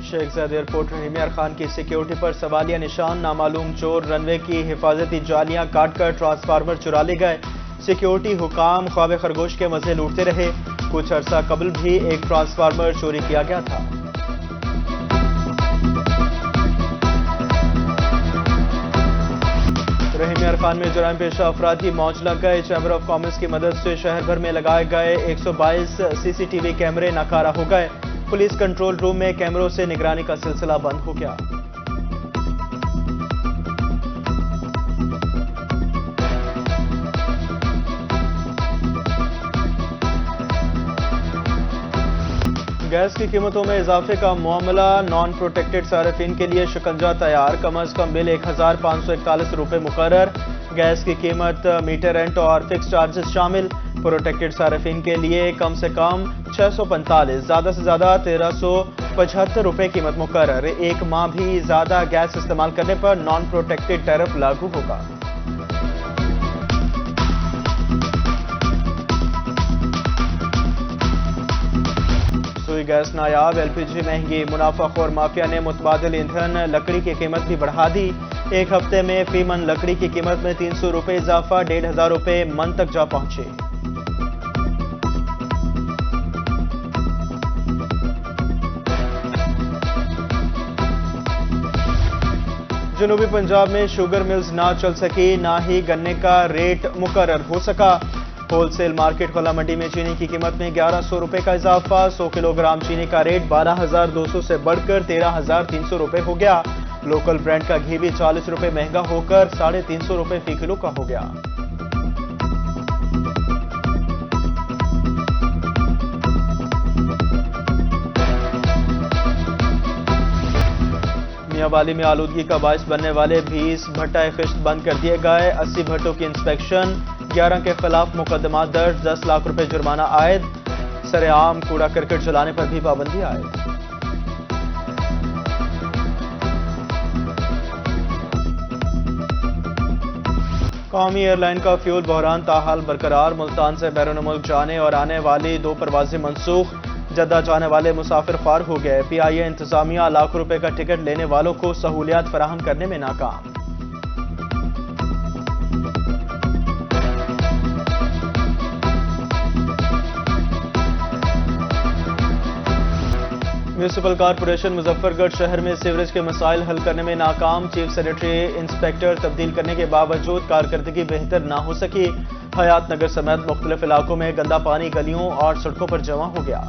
शेख ज़ायद airport रहीम यार खान की security पर सवालिया निशान। नामालूम चोर रनवे की हिफाजती जालियां काटकर ट्रांसफार्मर चुरा ले गए। सिक्योरिटी हुकाम ख्वाब खरगोश के मजे लूटते रहे। कुछ अरसा कबल भी एक ट्रांसफार्मर चोरी किया गया था। रहीम यार खान में जुराइम पेशा अफराद की मौज लग गए। चैम्बर ऑफ कॉमर्स की मदद से शहर भर में लगाए गए 122 CCTV कैमरे नाकारा हो गए। पुलिस कंट्रोल रूम में कैमरों से निगरानी का सिलसिला बंद हो गया। गैस की कीमतों में इजाफे का मामला। नॉन प्रोटेक्टेड सार्फिन के लिए शिकंजा तैयार। कम अज कम बिल 1541 रुपए मुकर्रर। गैस की कीमत, मीटर रेंट और फिक्स चार्जेस शामिल। प्रोटेक्टेड सार्फिन के लिए कम से कम 645, ज्यादा से ज्यादा 1375 रुपए कीमत मुकर्रर। एक माह भी ज्यादा गैस इस्तेमाल करने पर नॉन प्रोटेक्टेड टैरिफ लागू होगा। सुई गैस नायाब, LPG महंगी। मुनाफाखोर माफिया ने मुतबादिल ईंधन लकड़ी की कीमत भी बढ़ा दी। एक हफ्ते में फी मन लकड़ी की कीमत में 300 रुपए इजाफा, 1500 रुपए मन तक जा पहुंचे। जनूबी पंजाब में शुगर मिल्स ना चल सकी, ना ही गन्ने का रेट मुकर्रर हो सका। होलसेल मार्केट खुला मंडी में चीनी की कीमत में 1100 रुपए का इजाफा। 100 किलोग्राम चीनी का रेट 12,200 से बढ़कर 13,300 रुपए हो गया। लोकल ब्रांड का घी भी 40 रुपए महंगा होकर 350 रुपए फी किलो का हो गया। मियांवाली में आलूदगी का बायस बनने वाले 20 भट्टा खिश्त बंद कर दिए गए। 80 भट्टों की इंस्पेक्शन, 11 के खिलाफ मुकदमा दर्ज, 10 लाख रुपए जुर्माना आयद। सरेआम कूड़ा करकट जलाने पर भी पाबंदी आयद। कौमी एयरलाइन का फ्यूल बहरान ताहाल बरकरार। मुल्तान से बैरून मुल्क जाने और आने वाली 2 परवाजें मनसूख। जद्दा जाने वाले मुसाफिर ख्वार हो गए। PIA इंतजामिया लाखों रुपए का टिकट लेने वालों को सहूलियात फराहम करने में नाकाम। म्यूनिसिपल कॉरपोरेशन मुजफ्फरगढ़ शहर में सीवरेज के मसाइल हल करने में नाकाम। चीफ सेक्रेटरी इंस्पेक्टर तब्दील करने के बावजूद कारकर्दगी बेहतर ना हो सकी। हयात नगर समेत मुख्तलिफ इलाकों में गंदा पानी गलियों और सड़कों पर जमा हो गया।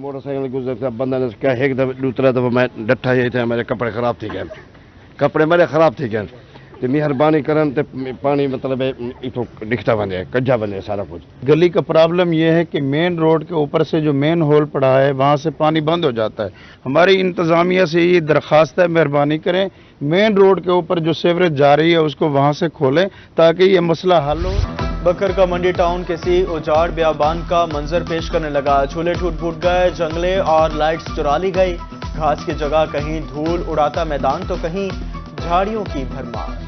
मोटरसाइकिल गुजरता बंदा ने क्या एक दफा दूसरा दफा मैं डट्ठा ये थे, मेरे कपड़े खराब थी गए, कपड़े मेरे खराब थी गए। तो मेहरबानी करन ते पानी मतलब इतो दिखता बने कज्जा बने सारा कुछ। गली का प्रॉब्लम ये है कि मेन रोड के ऊपर से जो मेन होल पड़ा है वहाँ से पानी बंद हो जाता है। हमारी इंतजामिया से ये दरख्वास्त है, मेहरबानी करें मेन रोड के ऊपर जो सीवरेज जा रही है उसको वहाँ से खोलें ताकि ये मसला हल हो। बकर का मंडी टाउन किसी उजाड़ बियाबान का मंजर पेश करने लगा। झूले टूट फूट गए, जंगले और लाइट्स चुरा ली गई। घास की जगह कहीं धूल उड़ाता मैदान तो कहीं झाड़ियों की भरमार।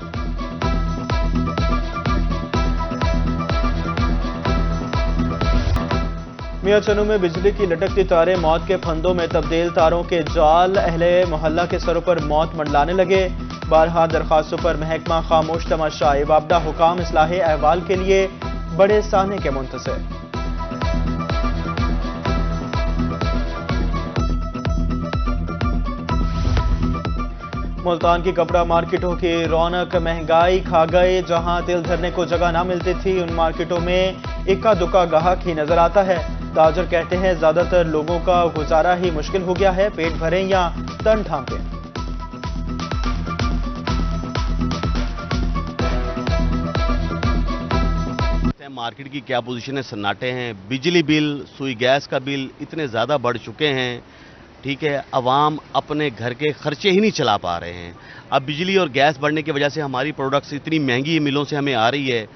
मियां चनू में बिजली की लटकती तारें मौत के फंदों में तब्दील। तारों के जाल अहले मोहल्ला के सरों पर मौत मंडलाने लगे। 12 दरखास्तों पर महकमा खामोश तमाशाई। वाबदा हुकाम इस्लाहे अहवाल के लिए बड़े साने के मुंतज़िर। मुल्तान की कपड़ा मार्केटों की रौनक महंगाई खा गए। जहां तिल धरने को जगह ना मिलती थी उन मार्केटों में इक्का दुक्का गाहक ही नजर आता है। ताजर कहते हैं ज्यादातर लोगों का गुजारा ही मुश्किल हो गया है, पेट भरें या तन ढांपें। मार्केट की क्या पोजीशन है, सन्नाटे हैं। बिजली बिल, सुई गैस का बिल इतने ज़्यादा बढ़ चुके हैं, ठीक है, अवाम अपने घर के खर्चे ही नहीं चला पा रहे हैं। अब बिजली और गैस बढ़ने की वजह से हमारी प्रोडक्ट्स इतनी महंगी मिलों से हमें आ रही है,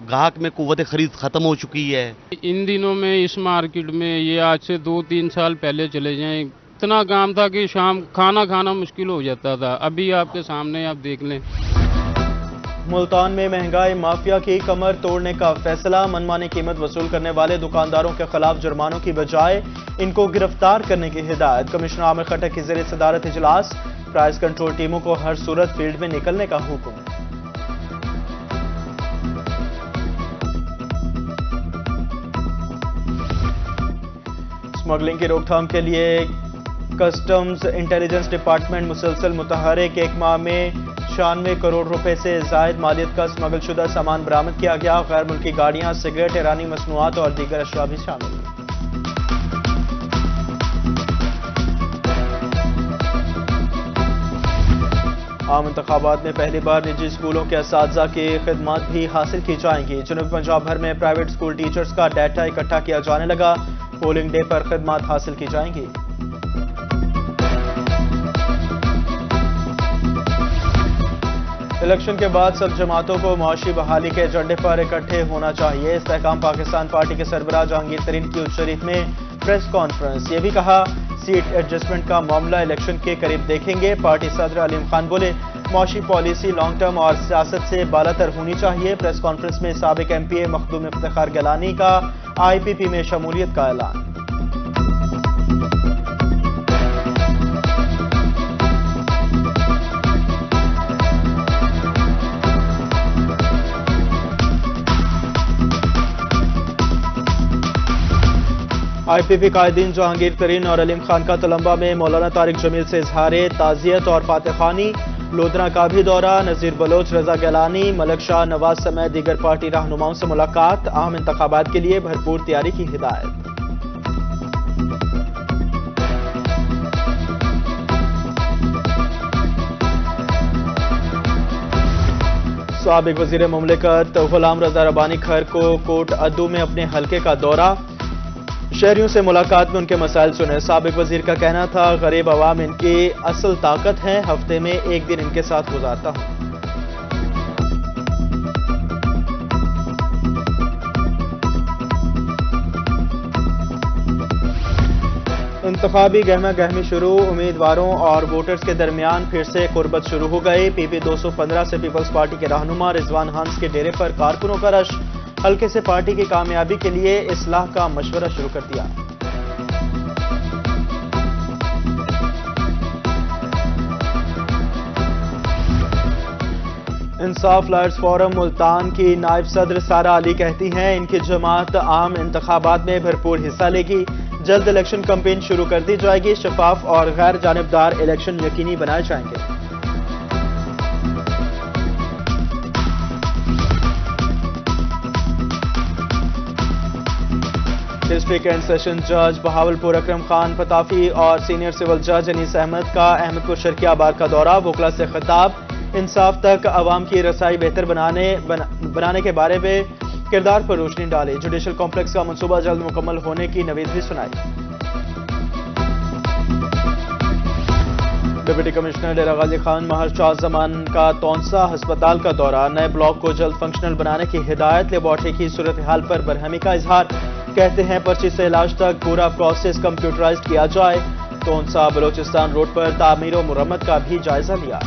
ग्राहक में कुव्वत खरीद ख़त्म हो चुकी है। इन दिनों में इस मार्केट में ये आज से 2-3 साल पहले चले जाएं, इतना काम था कि शाम खाना खाना मुश्किल हो जाता था। अभी आपके सामने आप देख लें। ملتان میں مہنگائی مافیا کی کمر توڑنے کا فیصلہ، منمانی قیمت وصول کرنے والے دکانداروں کے خلاف جرمانوں کی بجائے ان کو گرفتار کرنے کی ہدایت، کمشنر عامر خٹک کی زیر صدارت اجلاس، پرائز کنٹرول ٹیموں کو ہر صورت فیلڈ میں نکلنے کا حکم۔ اسمگلنگ کی روک تھام کے لیے کسٹمز انٹیلیجنس ڈپارٹمنٹ مسلسل متحرک، ایک ماہ میں 96 کروڑ روپے سے زائد مالیت کا اسمگل شدہ سامان برآمد کیا گیا، غیر ملکی گاڑیاں، سگریٹ، ایرانی مصنوعات اور دیگر اشیاء بھی شامل ہیں۔ عام انتخابات میں پہلی بار نجی اسکولوں کے اساتذہ کی خدمات بھی حاصل کی جائیں گی، جنوبی پنجاب بھر میں پرائیویٹ اسکول ٹیچرز کا ڈیٹا اکٹھا کیا جانے لگا، پولنگ ڈے پر خدمات حاصل کی جائیں گی۔ الیکشن کے بعد سب جماعتوں کو معاشی بحالی کے ایجنڈے پر اکٹھے ہونا چاہیے، استحکام پاکستان پارٹی کے سربراہ جہانگیر ترین کی شریف میں پریس کانفرنس، یہ بھی کہا سیٹ ایڈجسٹمنٹ کا معاملہ الیکشن کے قریب دیکھیں گے، پارٹی صدر علیم خان بولے معاشی پالیسی لانگ ٹرم اور سیاست سے بالاتر ہونی چاہیے، پریس کانفرنس میں سابق ایم پی اے مخدوم افتخار گیلانی کا آئی پی پی میں شمولیت کا اعلان۔ آئی پی پی قائدین جہانگیر ترین اور علیم خان کا تلمبہ میں مولانا طارق جمیل سے اظہار تعزیت اور فاتح خوانی، لودھنا کا بھی دورہ، نذیر بلوچ، رضا گیلانی، ملک شاہ نواز سمیت دیگر پارٹی رہنماؤں سے ملاقات، اہم انتخابات کے لیے بھرپور تیاری کی ہدایت۔ سابق وزیر مملکت غلام رضا ربانی کھر کو کوٹ ادو میں اپنے حلقے کا دورہ، شہریوں سے ملاقات میں ان کے مسائل سنے، سابق وزیر کا کہنا تھا غریب عوام ان کی اصل طاقت ہے، ہفتے میں ایک دن ان کے ساتھ گزارتا ہوں۔ انتخابی گہما گہمی شروع، امیدواروں اور ووٹرز کے درمیان پھر سے قربت شروع ہو گئی، پی پی 215 سے پیپلز پارٹی کے رہنما رضوان ہانس کے ڈیرے پر کارکنوں کا رش، حلقے سے پارٹی کی کامیابی کے لیے اصلاح کا مشورہ شروع کر دیا۔ انصاف لائرز فورم ملتان کی نائب صدر سارہ علی کہتی ہیں ان کی جماعت عام انتخابات میں بھرپور حصہ لے گی، جلد الیکشن کمپین شروع کر دی جائے گی، شفاف اور غیر جانبدار الیکشن یقینی بنائے جائیں گے۔ ڈسٹرکٹ اینڈ سیشن جج بہاولپور اکرم خان پتافی اور سینئر سول جج انیس احمد کا احمد پور شرقیہ آباد کا دورہ، وکلا سے خطاب، انصاف تک عوام کی رسائی بہتر بنانے کے بارے میں کردار پر روشنی ڈالی، جوڈیشل کمپلیکس کا منصوبہ جلد مکمل ہونے کی نوید بھی سنائی۔ ڈپٹی کمشنر ڈیرہ غازی خان مہر شاہ زمان کا تونسا ہسپتال کا دورہ، نئے بلاک کو جلد فنکشنل بنانے کی ہدایت، لیبارٹری کی صورتحال پر برہمی کا اظہار، کہتے ہیں پرچی سے علاج تک پورا پروسیس کمپیوٹرائزڈ کیا جائے، تونسا بلوچستان روڈ پر تعمیر و مرمت کا بھی جائزہ لیا۔